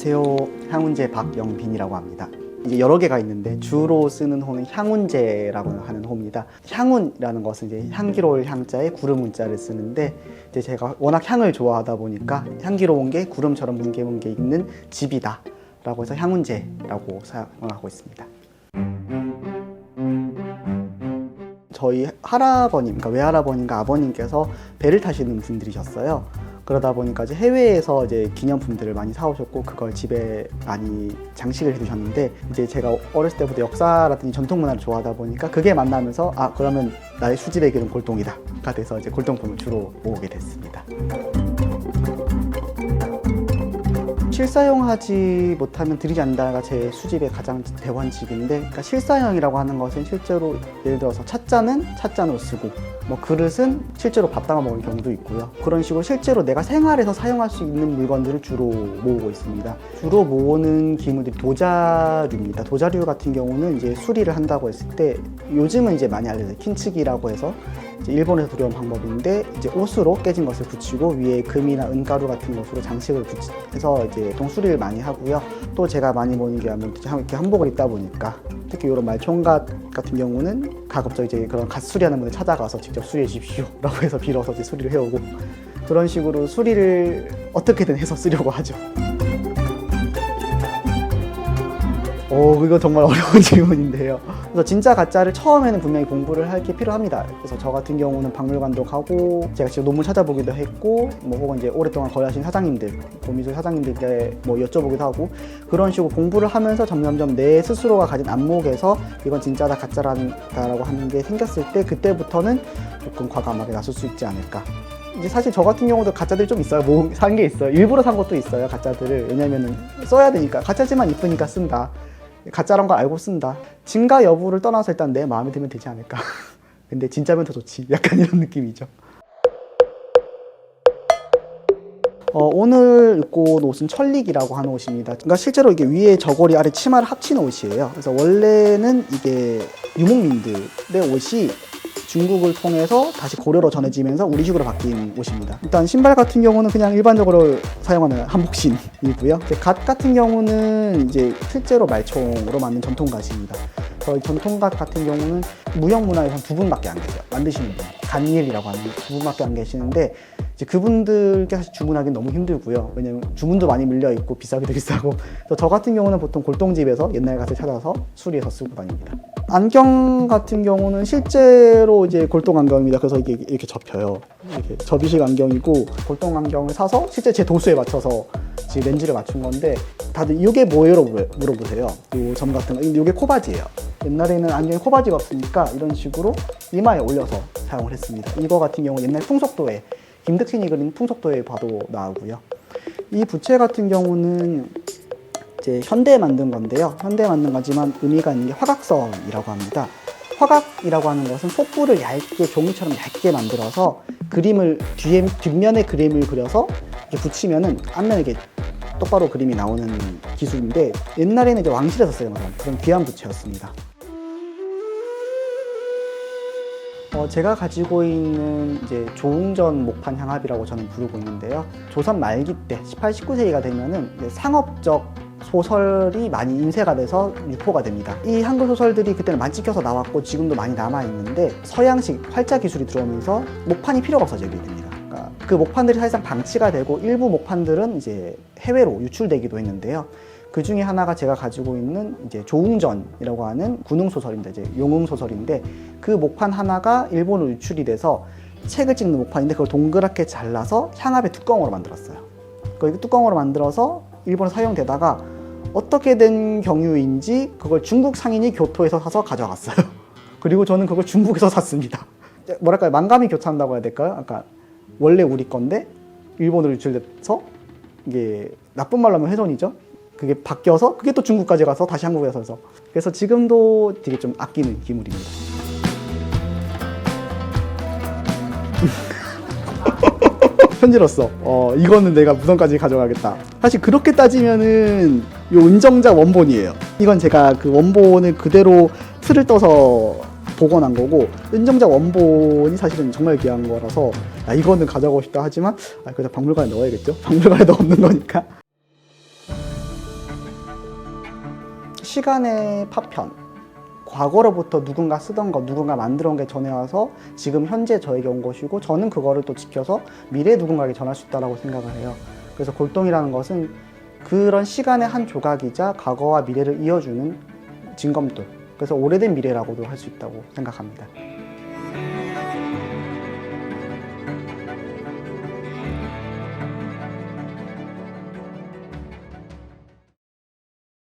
안녕하세요. 향훈제 박영빈이라고 합니다. 이제 여러 개가 있는데 주로 쓰는 호는 향훈제라고 하는 호입니다. 향훈이라는 것은 이제 향기로울 향자에 구름 문자를 쓰는데 이제 제가 워낙 향을 좋아하다 보니까 향기로운 게 구름처럼 뭉게뭉게 있는 집이다 라고 해서 향훈제라고 사용하고 있습니다. 저희 할아버님, 그러니까 외할아버님과 아버님께서 배를 타시는 분들이셨어요. 그러다 보니까 이제 해외에서 이제 기념품들을 많이 사오셨고 그걸 집에 많이 장식을 해두셨는데 이제 제가 어렸을 때부터 역사라든지 전통 문화를 좋아하다 보니까 그게 만나면서 그러면 나의 수집의 길은 골동이다가 돼서 이제 골동품을 주로 모으게 됐습니다. 실사용하지 못하면 드리지 않는다가 제 수집의 가장 대원칙인데, 그러니까 실사용이라고 하는 것은 실제로 예를 들어서 찻잔은 찻잔으로 쓰고 뭐 그릇은 실제로 밥 담아 먹을 경우도 있고요. 그런 식으로 실제로 내가 생활에서 사용할 수 있는 물건들을 주로 모으고 있습니다. 주로 모으는 기물들이 도자류입니다. 도자류 같은 경우는 이제 수리를 한다고 했을 때 요즘은 이제 많이 알려져요. 킨츠기라고 해서 이제 일본에서 들여온 방법인데 이제 옷으로 깨진 것을 붙이고 위에 금이나 은가루 같은 것으로 장식을 해서 이제 보통 수리를 많이 하고요. 또 제가 많이 모으는 게 이렇게 한복을 입다 보니까 특히 이런 말총각 같은 경우는 가급적 이제 그런 갓 수리하는 분을 찾아가서 직접 수리해 주십시오 라고 해서 빌어서 이제 수리를 해오고 그런 식으로 수리를 어떻게든 해서 쓰려고 하죠. 이거 정말 어려운 질문인데요. 그래서 진짜 가짜를 처음에는 분명히 공부를 할 게 필요합니다. 그래서 저 같은 경우는 박물관도 가고 제가 지금 논문 찾아보기도 했고 뭐 혹은 이제 오랫동안 거래하신 사장님들, 고미술 사장님들께 뭐 여쭤보기도 하고 그런 식으로 공부를 하면서 점점점 내 스스로가 가진 안목에서 이건 진짜다 가짜라고 하는 게 생겼을 때 그때부터는 조금 과감하게 나설 수 있지 않을까. 이제 사실 저 같은 경우도 가짜들이 좀 있어요. 뭐 산 게 있어요. 일부러 산 것도 있어요. 가짜들을. 왜냐면은 써야 되니까. 가짜지만 이쁘니까 쓴다. 가짜란 걸 알고 쓴다. 진가 여부를 떠나서 일단 내 마음에 들면 되지 않을까. 근데 진짜면 더 좋지. 약간 이런 느낌이죠. 오늘 입고 온 옷은 천릭이라고 하는 옷입니다. 그러니까 실제로 이게 위에 저고리 아래 치마를 합친 옷이에요. 그래서 원래는 이게 유목민들의 옷이 중국을 통해서 다시 고려로 전해지면서 우리식으로 바뀐 옷입니다. 일단 신발 같은 경우는 그냥 일반적으로 사용하는 한복신이고요. 갓 같은 경우는 이제 실제로 말총으로 만든 전통갓입니다. 저희 전통갓 같은 경우는 무형문화에선 두 분밖에 안 계세요. 만드시는 분, 간일이라고 하는 두 분밖에 안 계시는데 이제 그분들께 사실 주문하기는 너무 힘들고요. 왜냐면 주문도 많이 밀려 있고 비싸기도 비싸고. 그래서 저 같은 경우는 보통 골동집에서 옛날 갓을 찾아서 수리해서 쓰고 다닙니다. 안경 같은 경우는 실제로 이제 골동 안경입니다. 그래서 이게 이렇게 접혀요. 이렇게 접이식 안경이고 골동 안경을 사서 실제 제 도수에 맞춰서 지금 렌즈를 맞춘 건데 다들 이게 뭐예요? 물어보세요. 이 점 같은 거. 이게 코바지예요. 옛날에는 안경에 코바지가 없으니까 이런 식으로 이마에 올려서 사용을 했습니다. 이거 같은 경우 옛날 풍속도에 김득신이 그린 풍속도에 봐도 나오고요. 이 부채 같은 경우는 이제 현대에 만든 건데요. 현대에 만든 거지만 의미가 있는 게 화각선이라고 합니다. 화각이라고 하는 것은 속부를 얇게 종이처럼 얇게 만들어서 그림을 뒷면에 그림을 그려서 이렇게 붙이면은 앞면에 이렇게 똑바로 그림이 나오는 기술인데 옛날에는 이제 왕실에서 쓰던 그런 귀한 부채였습니다. 제가 가지고 있는 이제 조웅전 목판 향합이라고 저는 부르고 있는데요. 조선 말기 때 18, 19세기가 되면은 상업적 소설이 많이 인쇄가 돼서 유포가 됩니다. 이 한글 소설들이 그때는 많이 찍혀서 나왔고 지금도 많이 남아있는데 서양식 활자 기술이 들어오면서 목판이 필요가 없어지게 됩니다. 그러니까 그 목판들이 사실상 방치가 되고 일부 목판들은 이제 해외로 유출되기도 했는데요. 그 중에 하나가 제가 가지고 있는 이제 조웅전이라고 하는 군웅 소설인데 이제 용웅 소설인데 그 목판 하나가 일본으로 유출이 돼서 책을 찍는 목판인데 그걸 동그랗게 잘라서 향합의 뚜껑으로 만들었어요. 그 뚜껑으로 만들어서 일본에 사용되다가 어떻게 된 경유인지 그걸 중국 상인이 교토에서 사서 가져갔어요. 그리고 저는 그걸 중국에서 샀습니다. 뭐랄까요, 만감이 교차한다고 해야 될까요? 그러니까 원래 우리 건데 일본으로 유출돼서 이게 나쁜 말로 하면 훼손이죠. 그게 바뀌어서 그게 또 중국까지 가서 다시 한국에서 사서 그래서 지금도 되게 좀 아끼는 기물입니다. 편지로서 이거는 내가 무덤까지 가져가겠다. 사실 그렇게 따지면은 요 은정작 원본이에요. 이건 제가 그 원본을 그대로 틀을 떠서 복원한 거고 은정작 원본이 사실은 정말 귀한 거라서 이거는 가져가고 싶다 하지만 그래서 박물관에 넣어야겠죠. 박물관에도 없는 거니까. 시간의 파편, 과거로부터 누군가 쓰던 것, 누군가 만들어 온 게 전해와서 지금 현재 저에게 온 것이고 저는 그거를 또 지켜서 미래 누군가에게 전할 수 있다고 생각을 해요. 그래서 골동이라는 것은 그런 시간의 한 조각이자 과거와 미래를 이어주는 징검돌, 그래서 오래된 미래라고도 할 수 있다고 생각합니다.